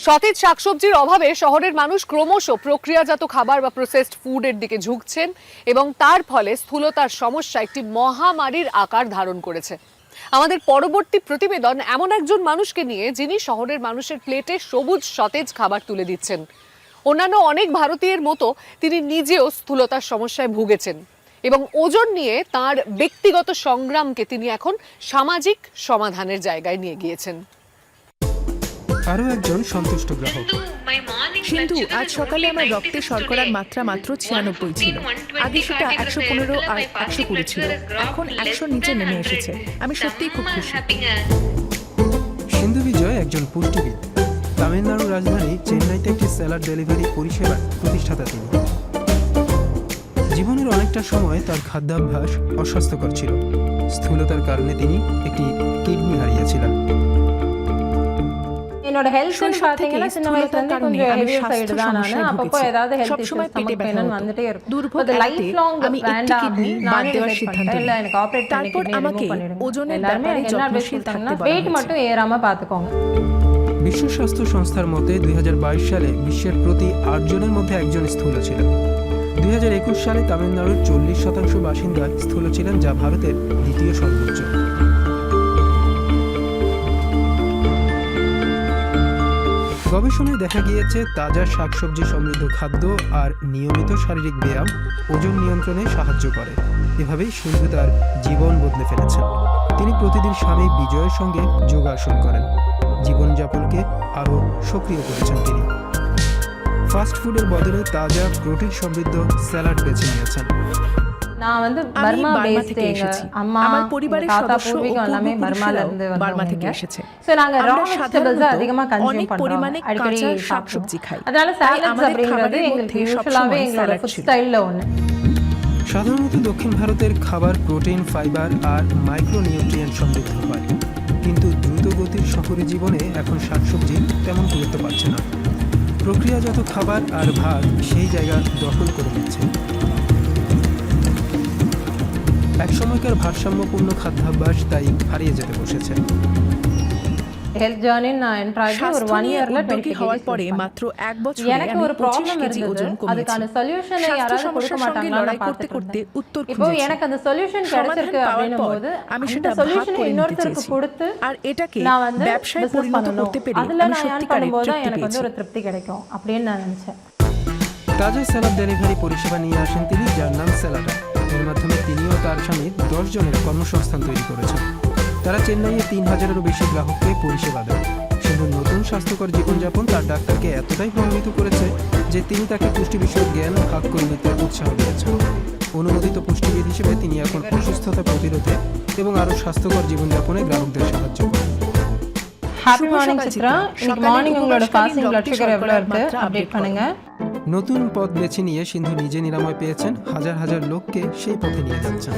সতেজ শাকসবজির অভাবে শহরের মানুষ ক্রমশ প্রক্রিয়াজাত খাবার বা প্রসেসড ফুডের দিকে ঝুঁকছেন এবং তার ফলে স্থূলতার সমস্যা একটি মহামারীর আকার ধারণ করেছে। আমাদের পরবর্তী প্রতিবেদন এমন একজন মানুষকে নিয়ে যিনি শহরের মানুষের প্লেটে সবুজ সতেজ খাবার তুলে দিচ্ছেন। অন্যান্য অনেক ভারতীয়ের মতো তিনি নিজেও স্থূলতার সমস্যায় ভুগেছেন এবং ওজন নিয়ে তার ব্যক্তিগত সংগ্রামকে তিনি এখন সামাজিক সমাধানের জায়গায় নিয়ে গিয়েছেন। আরও একজন সন্তুষ্ট গ্রাহক। সিন্ধু, আজ সকালে আমার রক্তে শর্করার মাত্রা মাত্র 96 ছিল। আগে সেটা 115 আর 120 ছিল, এখন 100 নিচে নেমে এসেছে। আমি সত্যিই খুব খুশি। সিন্ধু বিজয় একজন পুষ্টিবিদ। তামিলনাড়ুর রাজধানী চেন্নাইতে একটি স্যালাড ডেলিভারি পরিষেবার প্রতিষ্ঠাতা তিনি। জীবনের অনেকটা সময় তার খাদ্যাভ্যাস অস্বাস্থ্যকর ছিল। স্থূলতার কারণে তিনি একটি কিডনি হারিয়েছিলেন। என்னோட ஹெல்த்னு பாத்தீங்கன்னா சின்ன வயசுல இருந்து கொஞ்சம் ஹெவி சைடு தான் நான். அப்பப்போ ஏதாவது ஹெல்த் இஷ்யூஸ் ஸ்டமக் பெயின் வந்துட்டே இருக்கும். அது லைஃப் லாங் আমি একটি কিডনি বাদ দেওয়ার সিদ্ধান্ত নিই। இல்ல எனக்கு ஆபரேட் பண்ணி তারপর আমাকে ওজনের ব্যাপারে যত্নশীল থাকতে বলা weight হয়েছে। மட்டும் ஏறாம பாத்துக்கோங்க। বিশ্ব স্বাস্থ্য সংস্থার মতে 2022 সালে বিশ্বের প্রতি 8 জনের মধ্যে একজন স্থূল ছিলেন। 2021 সালে তামিলনাড়ুর 40% বাসিন্দা স্থূল ছিলেন, যা ভারতের দ্বিতীয় সর্বোচ্চ। গবেষণায় দেখা গিয়েছে তাজা শাকসবজি সমৃদ্ধ খাদ্য আর নিয়মিত শারীরিক ব্যায়াম ওজন নিয়ন্ত্রণে সাহায্য করে। এভাবেই সিন্ধু তার জীবন বদলে ফেলেছেন। তিনি প্রতিদিন স্বামী বিজয়ের সঙ্গে যোগাসন করেন। জীবনযাপনকে আরও সক্রিয় করেছেন তিনি। ফাস্ট ফুডের বদলে তাজা প্রোটিন সমৃদ্ধ স্যালাড বেছে নিয়েছেন। நான் வந்து আমি பர்மா বার্মা பேஸ்ட் থেকে எங்க এসেছি। அம்மா আমার পরিবারের தாத்தா সদস্য ও பூர்வீகம் எல்லாமே பர்மால পূর্বপুরুষেরাও இருந்து বার্মা থেকে வந்தவங்க. এসেছে। சோ நாங்க raw আমরা vegetables সাধারণত அதிகமா கன்சியூம் অনেক பண்றோம், পরিমাণে அடிக்கடி কাঁচা சாப்பிடுவோம். শাকসবজি খাই। அதனால তাই salads আমাদের அப்படிங்கிறது খাবারের எங்களுக்கு মধ্যে யூசுவலாவே সবসময় எங்களோட স্যালাড ফুড ছিল। স্টাইলல ஒண்ணு। সাধারণত দক্ষিণ ভারতের খাবার প্রোটিন, ফাইবার আর মাইক্রোনিউট্রিয়েন্ট সমৃদ্ধ হয়, কিন্তু দ্রুত গতির শহরে জীবনে এখন শাকসবজি তেমন গুরুত্ব পাচ্ছে না। প্রক্রিয়াজাত খাবার আর ভাত সেই জায়গা দখল করে নিচ্ছে। একসময়কার ভারসাম্যপূর্ণ খাদ্যাভ্যাস তাই হারিয়ে যেতে বসেছে। হেলথ জার্নি நான் என்ட்ராகி ஒரு 1 இயர்ல 20 হওয়ার পরে মাত্র এক বছরে எனக்கு আমি ஒரு 25 ப்ராப்ளம் কেজি ওজন இருந்தது. কমিয়েছি। அதுக்கான சொல்யூஷனை யாராவது கொடுக்க மாட்டாங்களா লড়াই করতে பார்த்துட்டு করতে இருந்தேன். উত্তর இப்போ খুঁজেছি। எனக்கு அந்த சொல்யூஷன் கிடைச்சிருக்கு அப்படினும்போது আমি அந்த সেটা ভাগ சொல்யூஷனை করে নিতে இன்னொருத்தருக்கு চেয়েছি கொடுத்து আর এটাকে நான் வந்து ব্যবসায় business পরিণত பண்ணணும். করতে পেরে அதுல আমি நான் earn সত্যিকারের பண்ணும்போது তৃপ্তি எனக்கு வந்து পেয়েছি। ஒரு திருப்தி கிடைக்கும் அப்படின்னு நான் நினைச்சேன்। তাজা স্যালাড ডেলিভারি পরিষেবা নিয়ে আসেন তিনি, যার নাম স্যালাডা। এর মাধ্যমে তিনিও তার স্বামী 10 জনের কর্মসংস্থান তৈরি করেছেন। তারা চেন্নাইয়ে 3000-এরও বেশি গ্রাহককে পরিষেবা দেন। সিন্ধুর নতুন স্বাস্থ্যকর জীবনযাপন তার ডাক্তারকে এতটাই প্রভাবিত করেছে যে তিনি তাকে পুষ্টি বিষয়ক জ্ঞান ভাগ করে নিতে উৎসাহ দিয়েছেন। অনুমোদিত পুষ্টিবিদ হিসেবে তিনি এখন অসুস্থতা প্রতিরোধে এবং আরও স্বাস্থ্যকর জীবনযাপনে গ্রাহকদের সাহায্য করেন। ஹாப்பி மார்னிங் சித்ரா, இன்னைக்கு மார்னிங் உங்களோட ஃபாஸ்டிங் ব্লাড সুগার எவ்வளவு இருக்கு আপডেট பண்ணுங்க। নতুন পথ বেছে নিয়ে সিন্ধু নিজে নিরাময় পেয়েছেন, হাজার হাজার লোককে সেই পথে নিয়ে যাচ্ছেন।